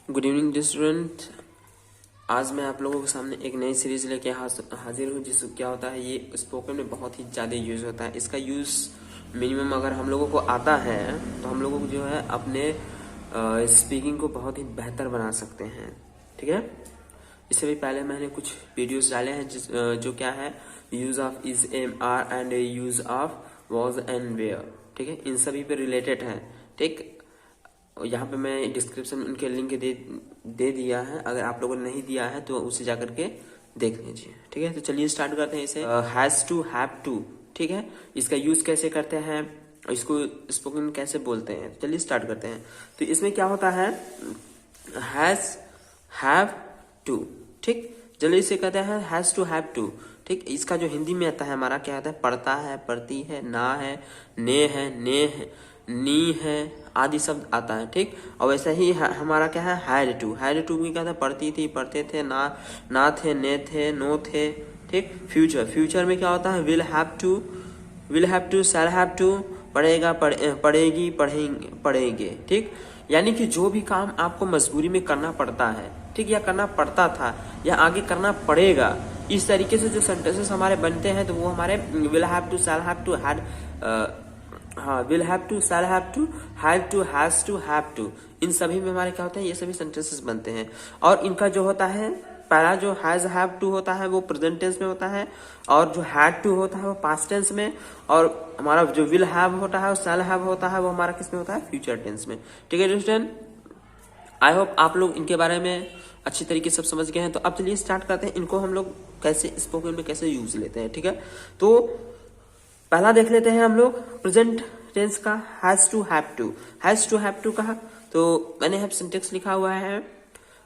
Good evening dear student. आज मैं आप लोगों के सामने एक नई सीरीज लेके हाजिर हूँ, जिस क्या होता है ये स्पोकन में बहुत ही ज़्यादा यूज़ होता है। इसका यूज़ मिनिमम अगर हम लोगों को आता है तो हम लोगों को जो है अपने स्पीकिंग को बहुत ही बेहतर बना सकते हैं। ठीक है, इससे भी पहले मैंने कुछ वीडियोस डाले हैं जो क्या है use of is am are and use of was and were. ठीक है, इन सभी पे रिलेटेड है। ठीक, यहाँ पे मैं डिस्क्रिप्शन में उनके लिंक दे दिया है, अगर आप लोगों ने नहीं दिया है तो उसे जाकर के देख लीजिए। ठीक है, तो चलिए स्टार्ट करते हैं इसे। Has to, have to. ठीक है, इसका यूज कैसे करते हैं, इसको स्पोकन में कैसे बोलते हैं, चलिए स्टार्ट करते हैं। तो इसमें क्या होता है हैज, हैव टू। ठीक, जल्दी से कहते हैं हैज टू, हैव टू। ठीक, इसका जो हिंदी में आता है हमारा क्या आता है पढ़ता है, पढ़ती है, ना है, ने है, नी है आदि शब्द आता है। ठीक, और वैसे ही हमारा क्या है हैड टू। हैड टू भी क्या था पढ़ती थी, पढ़ते थे, ना थे, ने थे, नो थे। ठीक, फ्यूचर में क्या होता है will have to, shall have to, पढ़ेगा, पढ़ेगी, पढ़ेंगे। ठीक, यानी कि जो भी काम आपको मजबूरी में करना पड़ता है, ठीक, या करना पड़ता था या आगे करना पड़ेगा, इस तरीके से जो सेंटेंसेस हमारे बनते हैं तो वो हमारे will have to, shall have to, will have to, shall have to, has to, have to, इन सभी में हमारे क्या होता है ये सभी सेंटेंसेस बनते हैं। और इनका जो होता है पहला जो हैज हैव टू होता है वो प्रेजेंट टेंस में होता है, और जो हैड टू होता है वो पास्ट टेंस में, और हमारा जो विल हैव होता है और शैल हैव होता है वो हमारा किस में होता है फ्यूचर टेंस में। ठीक है स्टूडेंट, आई होप आप लोग इनके बारे में अच्छी तरीके से समझ गए हैं। तो अब चलिए स्टार्ट करते हैं, इनको हम लोग कैसे स्पोकन में कैसे यूज लेते हैं। ठीक है, तो पहला देख लेते हैं हम लोग प्रेजेंट टेंस का has to, have to. Has to, have to कहा तो मैंने यहाँ सिंटेक्स लिखा हुआ है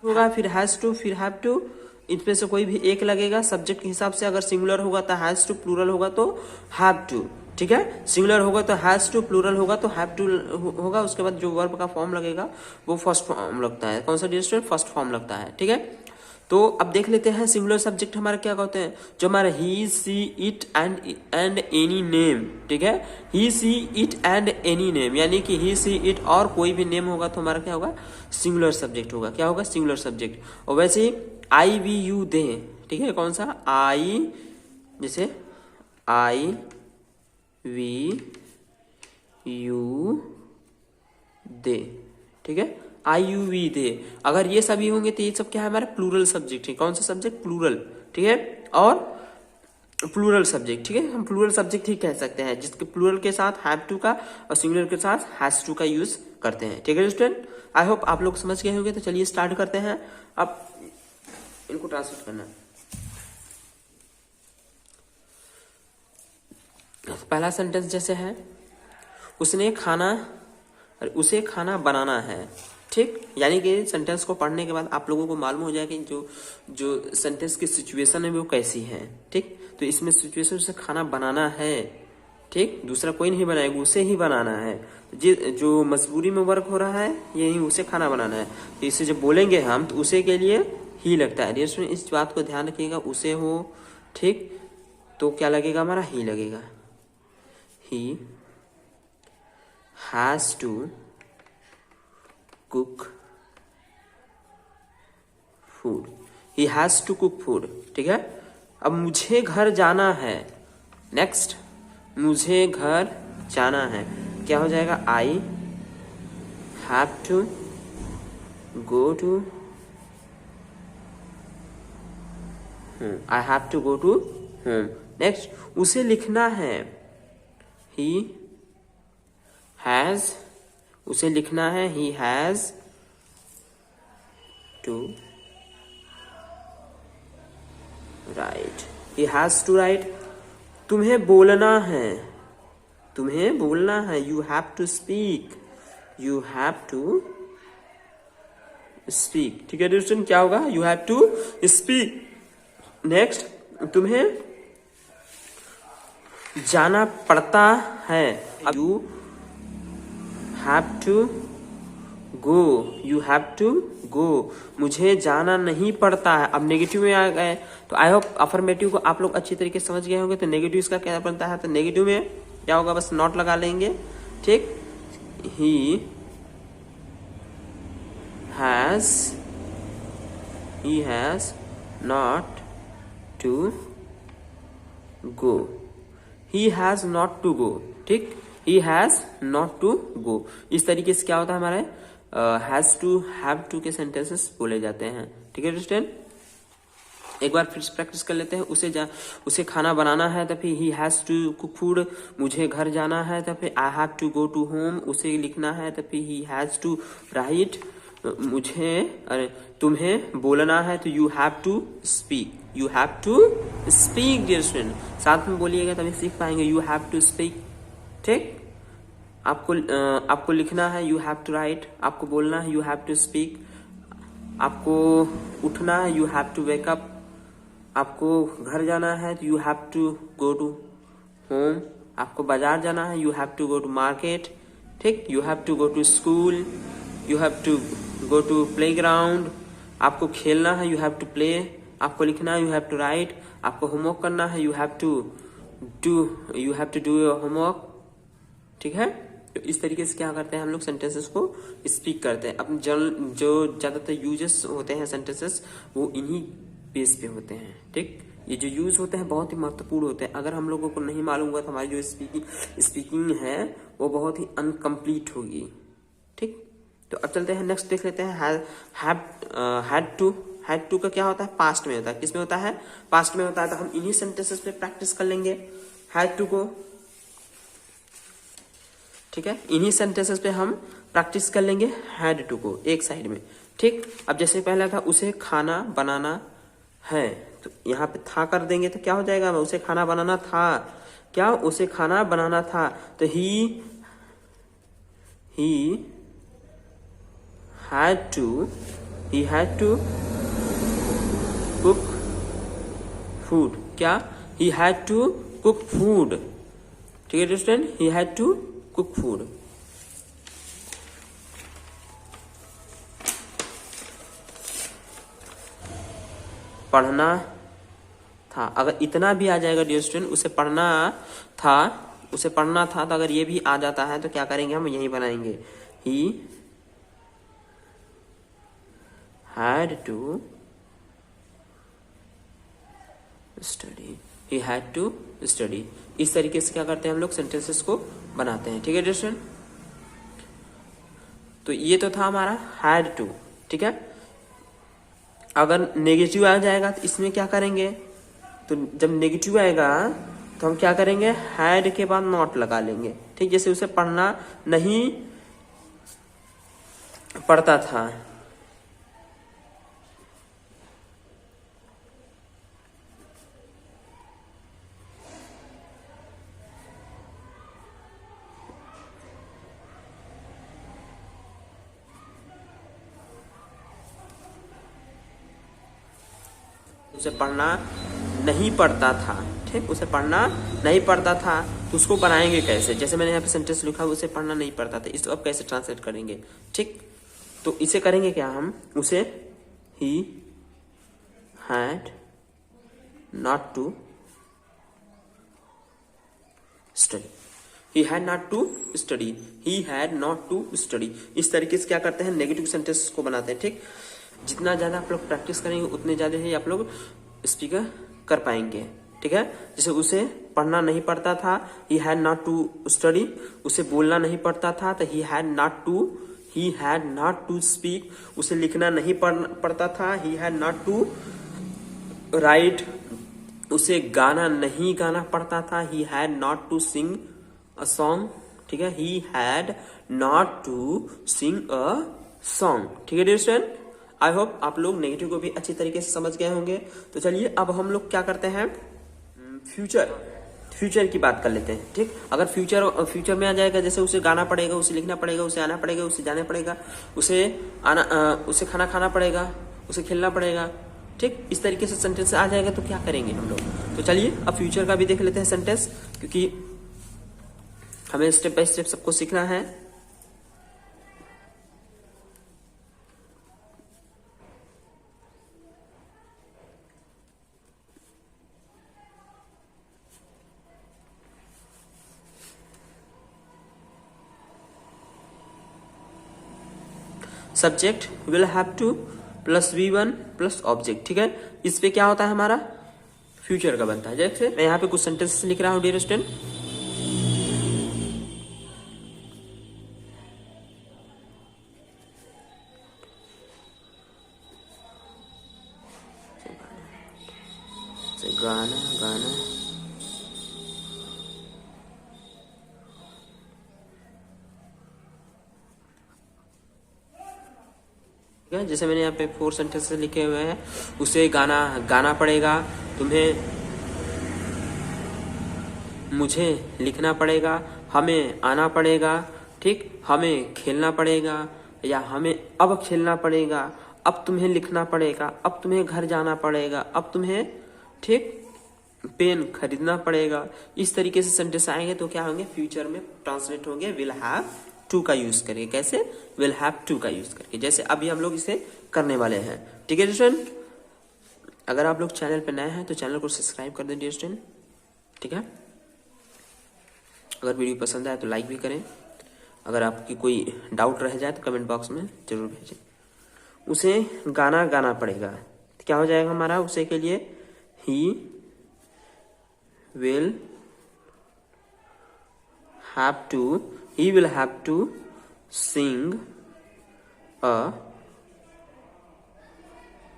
होगा, फिर हैज टू, फिर हैव टू, इनमें से कोई भी एक लगेगा सब्जेक्ट के हिसाब से। अगर सिंगुलर होगा तो हैज टू, प्लूरल होगा तो हैव टू। ठीक है, सिंगुलर होगा तो हैज टू, प्लूरल होगा तो हैव टू होगा। उसके बाद जो वर्ब का फॉर्म लगेगा वो फर्स्ट फॉर्म लगता है। कौन सा डिस्ट्रेंट फर्स्ट फॉर्म लगता है। ठीक है, तो अब देख लेते हैं सिंगुलर सब्जेक्ट हमारे क्या कहते हैं, जो हमारे ही, सी, इट एंड एनी नेम। ठीक है, ही, सी, इट एंड एनी नेम, यानी कि ही, सी, इट और कोई भी नेम होगा तो हमारा क्या होगा सिंगुलर सब्जेक्ट होगा। क्या होगा सिंगुलर सब्जेक्ट। और वैसे ही आई, वी, यू, दे। ठीक है, कौन सा आई, जैसे आई, वी, यू, दे। ठीक है, आई, यू, वी, दे, अगर ये सभी होंगे तो ये सब क्या है हमारे प्लूरल सब्जेक्ट है। कौन सा सब्जेक्ट प्लूरल। ठीक है, और प्लूरल सब्जेक्ट। ठीक है, हम प्लूरल सब्जेक्ट ही कह सकते हैं जिसके प्लूरल के साथ हैव टू का और सिंगुलर के साथ हैज टू का यूज करते हैं। ठीक है स्टूडेंट, आई होप आप लोग समझ गए होंगे। तो चलिए स्टार्ट करते हैं। अब इनको ट्रांसलेट करना। पहला सेंटेंस जैसे है उसे खाना बनाना है। ठीक, यानी कि सेंटेंस को पढ़ने के बाद आप लोगों को मालूम हो जाएगा कि जो सेंटेंस की सिचुएशन है वो कैसी है। ठीक, तो इसमें सिचुएशन से खाना बनाना है। ठीक, दूसरा कोई नहीं बनाएगा, उसे ही बनाना है। जो मजबूरी में वर्क हो रहा है यही उसे खाना बनाना है। तो इसे जब बोलेंगे हम तो उसे के लिए ही लगता है। इस बात को ध्यान रखिएगा, उसे हो ठीक तो क्या लगेगा हमारा ही लगेगा। He has to cook food, he has to cook food. ठीक है, अब मुझे घर जाना है। नेक्स्ट, मुझे घर जाना है क्या हो जाएगा I have to go to, I have to go to home. Next, उसे लिखना है ही हैज, उसे लिखना है he has to write, he has to write. तुम्हें बोलना है, तुम्हें बोलना है you have to speak, you have to speak. ठीक है दोस्तों, क्या होगा you have to speak. Next, तुम्हें जाना पड़ता है you have to go, you have to go. मुझे जाना नहीं पड़ता है। अब नेगेटिव में आ गए तो आई होप अफर्मेटिव को आप लोग अच्छी तरीके से समझ गए होंगे। तो नेगेटिव इसका क्या बनता है, तो नेगेटिव में क्या होगा बस नॉट लगा लेंगे। ठीक, ही has not to go, he has not to go, ठीक, he has not to go। इस तरीके से क्या होता है हमारे हैज टू हैव टू के सेंटेंसेस बोले जाते हैं, ठीक है स्टूडेंट। एक बार फिर से प्रैक्टिस कर लेते हैं। उसे खाना बनाना है तो फिर he has to cook food, मुझे घर जाना है तो फिर I have to go to home, उसे लिखना है तो फिर ही हैज टू राइट, तुम्हें बोलना है तो you have to speak, you have to speak dear student, साथ में बोलिएगा तभी सीख पाएंगे। यू हैव टू स्पीक, ठीक, आपको लिखना है यू हैव टू राइट, आपको बोलना है यू हैव टू स्पीक, आपको उठना है you have to wake up, आपको घर जाना है तो you have to go to home, आपको बाजार जाना है you have to go to market, ठीक, you have to go to school, you have to go to playground, आपको खेलना है यू हैव टू प्ले, आपको लिखना है यू हैव टू राइट, आपको होमवर्क करना है you have to do your homework, ठीक है। तो इस तरीके से क्या करते हैं हम लोग सेंटेंसेस को स्पीक करते हैं। अपने जो ज्यादातर यूजेस होते हैं सेंटेंसेस वो इन्हीं बेस पे होते हैं, ठीक। ये जो यूज होते हैं बहुत ही महत्वपूर्ण होते हैं, अगर हम लोगों को नहीं मालूम होगा तो हमारी जो स्पीकिंग है वो बहुत ही अनकम्प्लीट होगी, ठीक। तो अब चलते हैं नेक्स्ट देख लेते हैं। हैड टू का क्या होता है, पास्ट में होता है। किस में होता है, पास्ट में होता है। तो हम इन्हीं सेंटेंसेस पे प्रैक्टिस कर लेंगे हैड टू को, ठीक है। इन्हीं सेंटेंसेस पे हम प्रैक्टिस कर लेंगे हैड टू को एक साइड में, ठीक। अब जैसे पहला था उसे खाना बनाना है, तो यहाँ पे था कर देंगे तो क्या हो जाएगा, उसे खाना बनाना था, क्या उसे खाना बनाना था, तो ही had to cook food, क्या he had to cook food, ठीक है student, he had to cook food। पढ़ना था, अगर इतना भी आ जाएगा डियर स्टूडेंट, उसे पढ़ना था, तो अगर ये भी आ जाता है तो क्या करेंगे हम, यही बनाएंगे he had to study, इस तरीके से क्या करते हैं हम लोग सेंटेंसेस को बनाते हैं, ठीक है डियर स्टूडेंट। तो ये तो था हमारा had to, ठीक है। अगर नेगेटिव आ जाएगा तो इसमें क्या करेंगे, तो जब नेगेटिव आएगा तो हम क्या करेंगे, हैड के बाद नॉट लगा लेंगे, ठीक। जैसे उसे पढ़ना नहीं पढ़ता था, उसे पढ़ना नहीं पड़ता था, ठीक, उसे पढ़ना नहीं पड़ता था, तो उसको बनाएंगे कैसे, जैसे मैंने यहाँ पे सेंटेंस लिखा उसे पढ़ना नहीं पड़ता था, इसको अब कैसे ट्रांसलेट करेंगे, ठीक। तो इसे करेंगे क्या हम, उसे he had not to study, he had not to study, इस तरीके से क्या करते हैं, नेगेटिव सेंटेंस को बनाते हैं, ठीक। जितना ज्यादा आप लोग प्रैक्टिस करेंगे उतने ज्यादा ही आप लोग स्पीकर कर पाएंगे, ठीक है। जैसे उसे पढ़ना नहीं पड़ता था, he had not to study, उसे बोलना नहीं पड़ता था तो he had not to speak, उसे लिखना नहीं पड़ता था, he had not to write, उसे गाना नहीं गाना पड़ता था, he had not to sing a song, ठीक है, he had not to sing a song, ठीक है डियर स्टूडेंट। आई होप आप लोग नेगेटिव को भी अच्छी तरीके से समझ गए होंगे। तो चलिए अब हम लोग क्या करते हैं, फ्यूचर की बात कर लेते हैं, ठीक। अगर फ्यूचर में आ जाएगा, जैसे उसे गाना पड़ेगा, उसे लिखना पड़ेगा, उसे आना पड़ेगा, उसे जाना पड़ेगा, उसे खाना खाना पड़ेगा, उसे खेलना पड़ेगा, ठीक। इस तरीके से सेंटेंस आ जाएगा तो क्या करेंगे हम लोग। तो चलिए अब फ्यूचर का भी देख लेते हैं सेंटेंस, क्योंकि हमें स्टेप बाय स्टेप सबको सीखना है। Subject will have two plus V1 plus object, ठीक है। इस पे क्या होता है हमारा फ्यूचर का बनता है। जैसे मैं यहाँ पे कुछ सेंटेंस लिख रहा हूँ डियर स्टूडेंट, गाना गाना जैसे मैंने यहाँ पे 4 सेंटेंसेस लिखे हुए हैं, उसे गाना गाना पड़ेगा तुम्हें, मुझे लिखना पड़ेगा, हमें आना पड़ेगा, ठीक, हमें खेलना पड़ेगा, या हमें अब खेलना पड़ेगा, अब तुम्हें लिखना पड़ेगा, अब तुम्हें घर जाना पड़ेगा, अब तुम्हें, ठीक, पेन खरीदना पड़ेगा। इस तरीके से सेंटेंस आएंगे तो क्या होंगे, फ्यूचर में ट्रांसलेट होंगे विल हैव टू का यूज करके। कैसे, विल हैव टू का यूज करके, जैसे अभी हम लोग इसे करने वाले हैं, ठीक है स्टूडेंट। अगर आप लोग चैनल पे नए हैं तो चैनल को सब्सक्राइब कर दें डियर स्टूडेंट, ठीक है। अगर वीडियो पसंद आए तो लाइक भी करें। अगर आपकी कोई डाउट रह जाए तो कमेंट बॉक्स में जरूर भेजें। उसे गाना गाना पड़ेगा, तो क्या हो जाएगा हमारा, उसे के लिए ही will have to sing a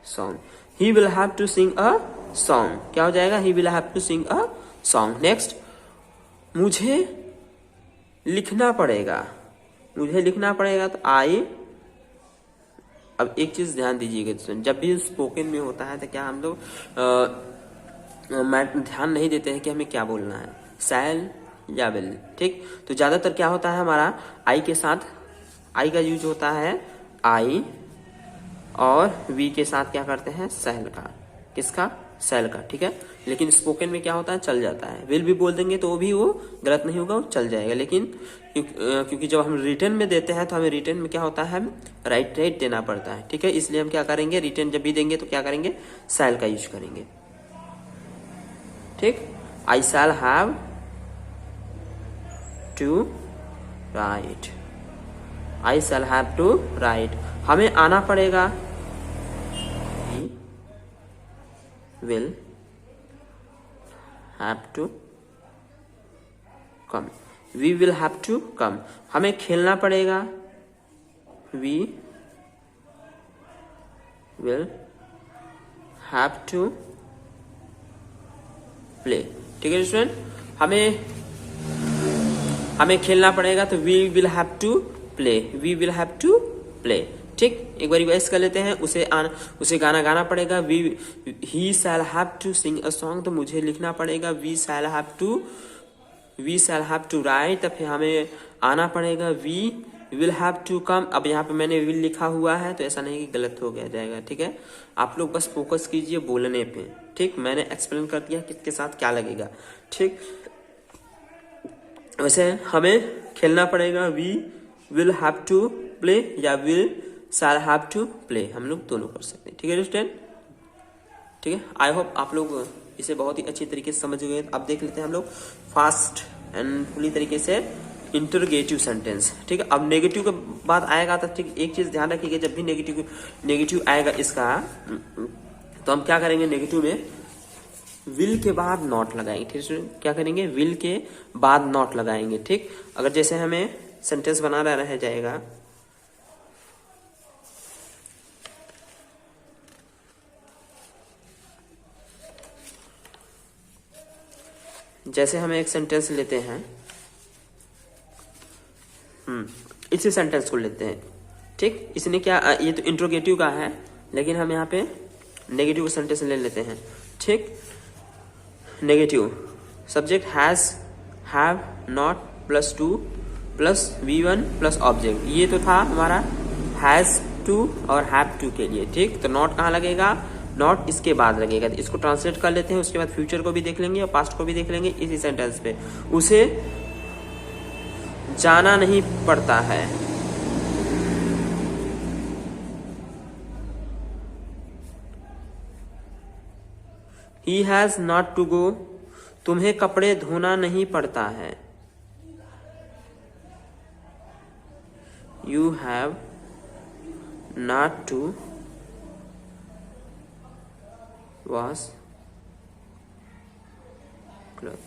song. He will have to sing a song. क्या हो जाएगा, he will have to sing a song. Next, मुझे लिखना पड़ेगा, मुझे लिखना पड़ेगा तो अब एक चीज ध्यान दीजिएगा, जब भी स्पोकन में होता है तो क्या हम लोग ध्यान नहीं देते हैं कि हमें क्या बोलना है, सैल या विल, ठीक। तो ज्यादातर क्या होता है हमारा आई के साथ, आई का यूज होता है आई, और वी के साथ क्या करते हैं, सैल का, किसका, सैल का, ठीक है। लेकिन स्पोकन में क्या होता है, चल जाता है, विल भी बोल देंगे तो भी वो गलत नहीं होगा, वो चल जाएगा। लेकिन क्योंकि जब हम रिटर्न में देते हैं तो हमें रिटर्न में क्या होता है, राइट देना पड़ता है, ठीक है। इसलिए हम क्या करेंगे, रिटर्न जब भी देंगे तो क्या करेंगे, सैल का यूज करेंगे, ठीक। I shall have to write, I shall have to write, हमें आना पड़ेगा, will have to come, we will have to come, हमें खेलना पड़ेगा, we will have to play, ठीक है स्टूडेंट। हमें खेलना पड़ेगा तो we will have to play, we will have to play, ठीक। एक बार रिवाइज कर लेते हैं, उसे गाना गाना पड़ेगा, he shall have to sing a song, तो मुझे लिखना पड़ेगा, we shall have to write, तो फिर हमें आना पड़ेगा, we will have to come. अब यहाँ पे मैंने विल लिखा हुआ है तो ऐसा नहीं कि गलत हो गया जाएगा, ठीक है। आप लोग बस फोकस कीजिए बोलने पे, ठीक। मैंने एक्सप्लेन कर दिया किसके साथ क्या लगेगा, ठीक। वैसे हमें खेलना पड़ेगा, we will have to play, या will shall have to play, हम लोग दोनों कर सकते हैं, ठीक है स्टूडेंट, ठीक है। आई होप आप लोग इसे बहुत ही अच्छी तरीके से समझ गए। अब देख लेते हैं हम लोग फास्ट एंड फुली तरीके से इंटरोगेटिव सेंटेंस, ठीक है। अब नेगेटिव के बाद आएगा तो ठीक, एक चीज ध्यान रखिएगा, जब भी नेगेटिव आएगा इसका, तो हम क्या करेंगे, नेगेटिव में विल के बाद नॉट लगाएंगे, ठीक है। क्या करेंगे, विल के बाद नॉट लगाएंगे, ठीक। अगर जैसे हमें सेंटेंस बनाना रह जाएगा, जैसे हमें एक सेंटेंस लेते हैं, इसी सेंटेंस को लेते हैं, ठीक। इसने क्या, ये तो इंट्रोगेटिव का है, लेकिन हम यहाँ पे नेगेटिव सेंटेंस ले लेते हैं, ठीक। Negative, subject has, have, not plus two plus V1 plus object, ये तो था हमारा हैज टू और हैव टू के लिए, ठीक। तो नॉट कहाँ लगेगा, नॉट इसके बाद लगेगा। तो इसको ट्रांसलेट कर लेते हैं, उसके बाद फ्यूचर को भी देख लेंगे और पास्ट को भी देख लेंगे इसी सेंटेंस पे। उसे जाना नहीं पड़ता है, he has not to go, तुम्हें कपड़े धोना नहीं पड़ता है, you have not to wash cloth,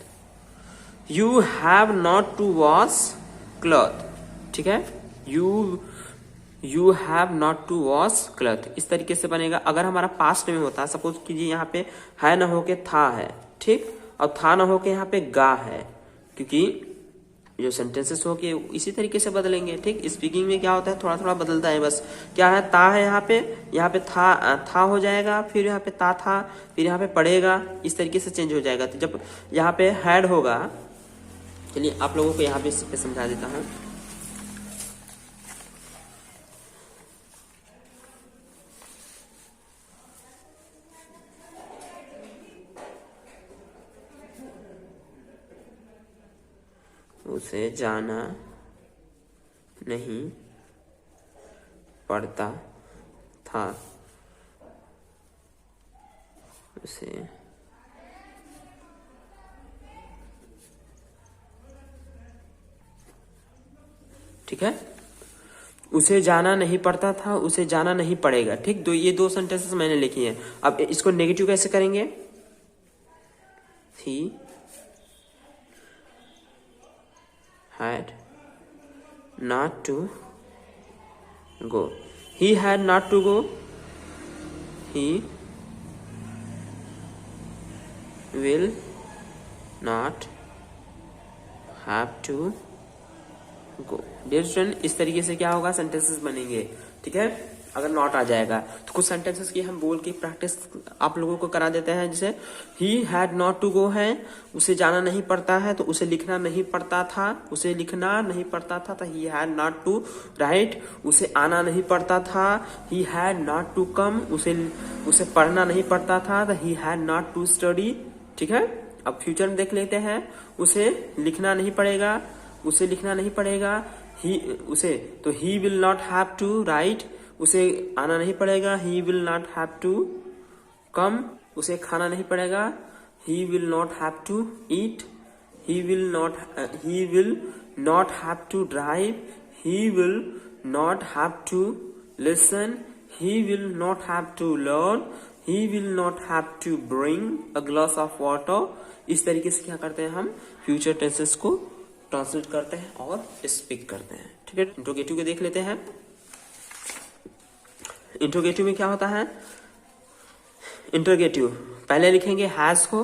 you have not to wash cloth, ठीक है, you have not to wash cloth, इस तरीके से बनेगा। अगर हमारा पास्ट में होता है, सपोज कीजिए यहाँ पे है ना होके था है, ठीक, और था ना होके यहाँ पे गा है, क्योंकि जो सेंटेंसेस हो के इसी तरीके से बदलेंगे, ठीक। स्पीकिंग में क्या होता है, थोड़ा थोड़ा बदलता है बस। क्या है, ता है यहाँ पे था हो जाएगा, फिर यहाँ पे ता था, फिर यहाँ पे पड़ेगा, इस तरीके से चेंज हो जाएगा। तो जब यहाँ पे हैड होगा, चलिए आप लोगों को यहाँ पे समझा देता हूँ। उसे जाना नहीं पड़ता था, उसे ठीक है, उसे जाना नहीं पड़ता था, उसे जाना नहीं पड़ेगा, ठीक। तो ये दो सेंटेंसेस मैंने लिखी हैं। अब इसको नेगेटिव कैसे करेंगे, ही had not to go, he had not to go, he will not have to go। Dear student, इस तरीके से क्या होगा, सेंटेंसेस बनेंगे, ठीक है। अगर नॉट आ जाएगा तो कुछ सेंटेंसेस की हम बोल के प्रैक्टिस आप लोगों को करा देते हैं। जैसे he had not to go है, उसे जाना नहीं पड़ता है, तो उसे लिखना नहीं पड़ता था, उसे लिखना नहीं पड़ता था, तो he had not to write. उसे आना नहीं पड़ता था, he had not to come, उसे पढ़ना नहीं पड़ता था, तो he had not to study, ठीक है। अब फ्यूचर में देख लेते हैं, उसे लिखना नहीं पड़ेगा, उसे लिखना नहीं पड़ेगा, तो he will not have to write, उसे आना नहीं पड़ेगा, he will not have to come, उसे खाना नहीं पड़ेगा, he will not have to eat, he will not have to drive, he will not have to listen, he will not have to learn, he will not have to bring a glass of water. इस तरीके से क्या करते हैं, हम future tenses को translate करते हैं और स्पीक करते हैं, ठीक है। इंट्रोगेटिव को देख लेते हैं। इंट्रोगेटिव में क्या होता है, इंट्रोगेटिव पहले लिखेंगे हैज को,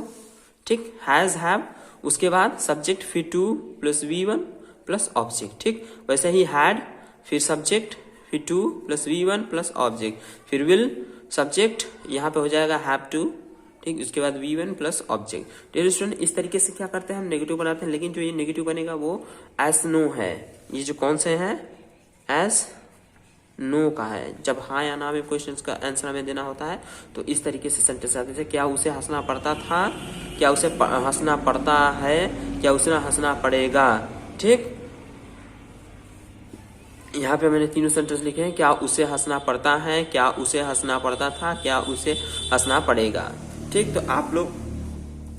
ठीक, हैज हैव, उसके बाद सब्जेक्ट फिर two plus V1 plus object, ठीक। वैसे ही हैड फिर सब्जेक्ट फिर two plus V1 plus object, फिर विल सब्जेक्ट, यहाँ पे हो जाएगा हैव टू, ठीक, उसके बाद V1 plus object. Dear student, इस तरीके से क्या करते हैं, हम नेगेटिव बनाते हैं। लेकिन जो ये नेगेटिव बनेगा वो एस नो है। ये जो कौन से हैं, एस नो का है। जब हाँ या ना में क्वेश्चंस का आंसर हमें देना होता है तो इस तरीके से सेंटेंस आते थे। क्या उसे हंसना पड़ता था, क्या उसे हंसना पड़ता है, क्या उसे हंसना पड़ेगा, ठीक। यहाँ पे मैंने तीनों सेंटेंस लिखे हैं। क्या उसे हंसना पड़ता है, क्या उसे हंसना पड़ता था, क्या उसे हंसना पड़ेगा, ठीक। तो आप लोग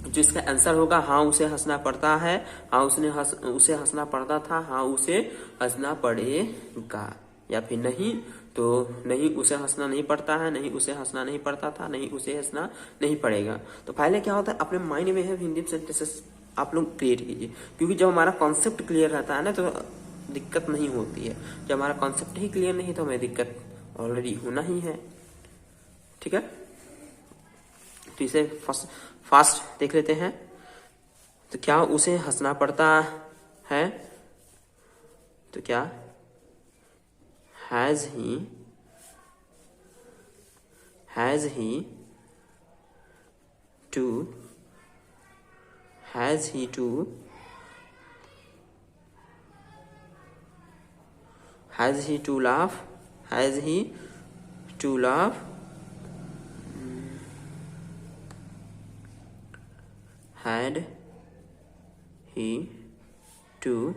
जो इसका आंसर होगा, हाँ उसे हंसना पड़ता है, हाँ उसे हंसना पड़ता था, हाँ उसे हंसना पड़ेगा, या फिर नहीं तो नहीं उसे हंसना नहीं पड़ता है, नहीं उसे हंसना नहीं पड़ता था, नहीं उसे हंसना नहीं पड़ेगा। तो पहले क्या होता है, अपने माइंड में है हिंदी सेंटेंसेस आप लोग क्रिएट कीजिए, क्योंकि जब हमारा कॉन्सेप्ट क्लियर रहता है ना तो दिक्कत नहीं होती है। जब हमारा कॉन्सेप्ट ही क्लियर नहीं तो हमें दिक्कत ऑलरेडी होना ही है, ठीक है। तो इसे फास्ट देख लेते हैं। तो क्या उसे हंसना पड़ता है, तो क्या has he to laugh, had he to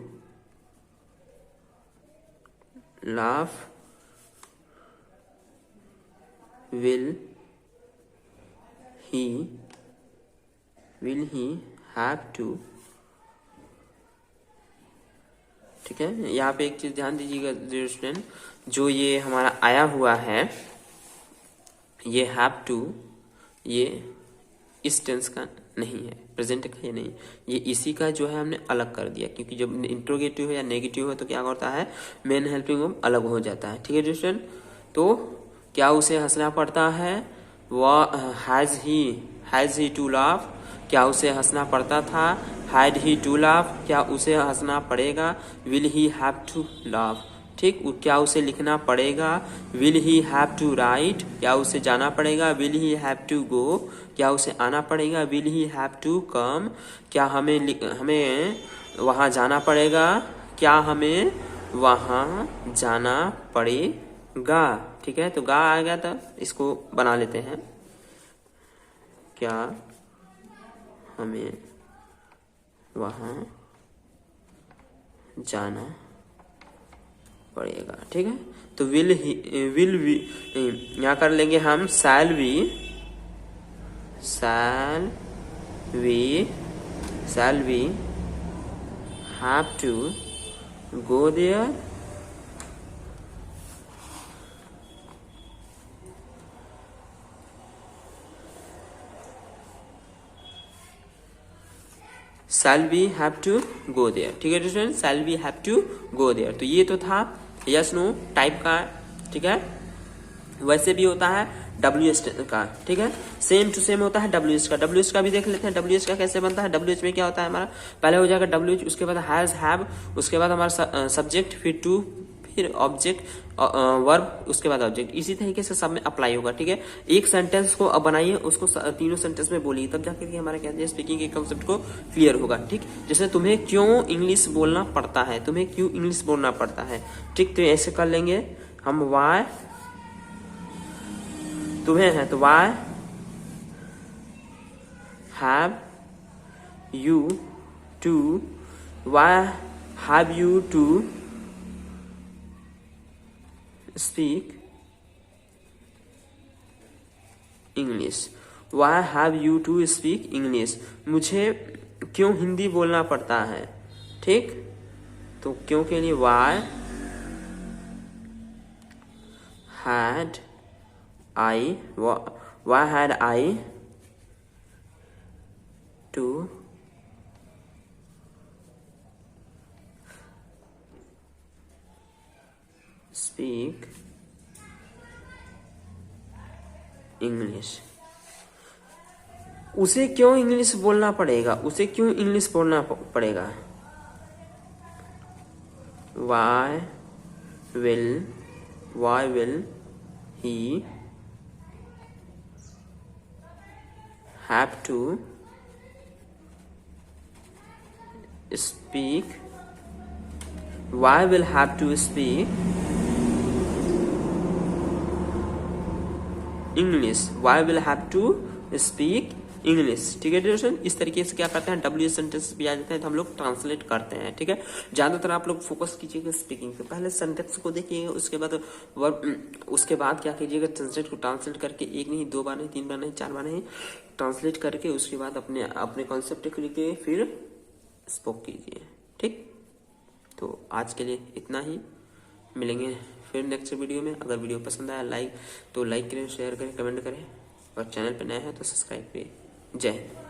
laugh, will he have to, ठीक है। यहाँ पे एक चीज ध्यान दीजिएगा स्टूडेंट, जो ये हमारा आया हुआ है ये हैव टू, ये इस टेंस का नहीं है, प्रेजेंट का ये नहीं, ये इसी का जो है हमने अलग कर दिया, क्योंकि जब इंट्रोगेटिव हो या नेगेटिव हो तो क्या होता है, मेन हेल्पिंग वर्ब अलग हो जाता है। ठीक है स्टूडेंट, तो क्या उसे हंसना पड़ता है, वह हैज ही टू लाफ, क्या उसे हंसना पड़ता था, हैड ही टू लाफ, क्या उसे हंसना पड़ेगा, will he have to laugh. ठीक, क्या उसे लिखना पड़ेगा, will he have to write, क्या उसे जाना पड़ेगा, will he have to go, क्या उसे आना पड़ेगा, will he have to come, क्या हमें वहाँ जाना पड़ेगा, क्या हमें वहाँ जाना पड़ेगा। ठीक है, तो गा आ गया था, इसको बना लेते हैं, क्या हमें वहाँ जाना पड़ेगा। ठीक है, तो विल वी यहाँ कर लेंगे हम shall we have to go there, shall we have to go there. ठीक है student, shall we have to go there, तो ये तो था यस नो टाइप का। ठीक है, वैसे भी होता है WH का। ठीक है, सेम टू सेम होता है WH का। WH का भी देख लेते हैं, WH का कैसे बनता है। WH में क्या होता है, हमारा पहले हो जाएगा WH, उसके बाद हैज हैव, उसके बाद हमारा सब्जेक्ट, फिर टू, फिर ऑब्जेक्ट, वर्ब, उसके बाद ऑब्जेक्ट। इसी तरीके से सब में अप्लाई होगा। ठीक है, एक सेंटेंस को अब बनाइए, उसको तीनों सेंटेंस में बोलिए, तब जाकर के हमारा कहते हैं स्पीकिंग के कंसेप्ट को क्लियर होगा। ठीक, जैसे तुम्हें क्यों इंग्लिश बोलना पड़ता है, तुम्हें क्यों इंग्लिश बोलना पड़ता है। ठीक, तो ऐसे कर लेंगे हम, वाई तुम्हें है तो why have you to, why have you to speak English, why have you to speak English, मुझे क्यों हिंदी बोलना पड़ता है। ठीक, तो क्यों के लिए why had I, why had I to speak English, उसे क्यों इंग्लिश बोलना पड़ेगा, उसे क्यों इंग्लिश बोलना पड़ेगा। Why will he have to speak, why will have to speak English, why will have to speak English. ठीक है ड्यूरेशन, इस तरीके से क्या करते हैं, WH सेंटेंस भी आ जाते हैं तो हम लोग ट्रांसलेट करते हैं। ठीक है, ज्यादातर आप लोग फोकस कीजिएगा स्पीकिंग पे, पहले सेंटेंस को देखिएगा, उसके बाद वर्ब, उसके बाद क्या कीजिएगा, ट्रांसलेट को ट्रांसलेट करके एक नहीं, 2 बार नहीं, 3 बार नहीं, 4 बार नहीं, ट्रांसलेट करके उसके बाद अपने कॉन्सेप्ट को लेके फिर स्पोक कीजिए। ठीक, तो आज के लिए इतना ही, मिलेंगे फिर नेक्स्ट वीडियो में। अगर वीडियो पसंद आया तो लाइक करें, शेयर करें, कमेंट करें, और चैनल पर नए हैं तो सब्सक्राइब करिए। जय हिंद।